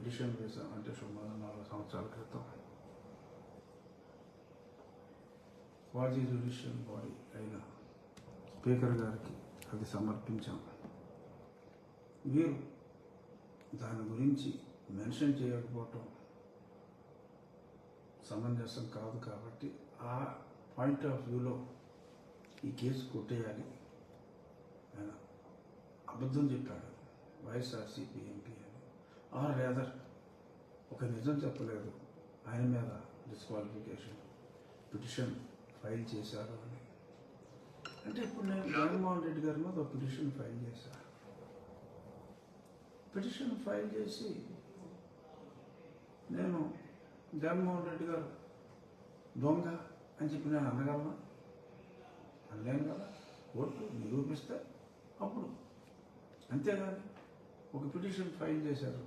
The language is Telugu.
పిటిషన్ వేశాం, అంటే సుమారు 4 సంవత్సరాల క్రితం. క్వాజీ జ్యుడిషియల్ బాడీ అయిన స్పీకర్ గారికి అది సమర్పించాం. వీరు దాని గురించి మెన్షన్ చేయకపోవటం సమంజసం కాదు. కాబట్టి ఆ పాయింట్ ఆఫ్ వ్యూలో ఈ కేసు కొట్టేయాలి. ఆయన అబద్ధం చెప్పాడు వైఎస్ఆర్సీపీ ఎంపీ అని, ఆర్ రేదర్ ఒక నిజం చెప్పలేదు, ఆయన మీద డిస్క్వాలిఫికేషన్ పిటిషన్ ఫైల్ చేశారు అని. అంటే ఇప్పుడు నేను జగన్మోహన్ రెడ్డి గారి మీద ఒక పిటిషన్ ఫైల్ చేశాను. పిటిషన్ ఫైల్ చేసి నేను జగన్మోహన్ రెడ్డి గారు దొంగ అని చెప్పి నేను అనగలనా? అనలేను కదా. కోర్టు నిరూపిస్తే అప్పుడు, అంతేగాని ఒక పిటిషన్ ఫైల్ చేశారు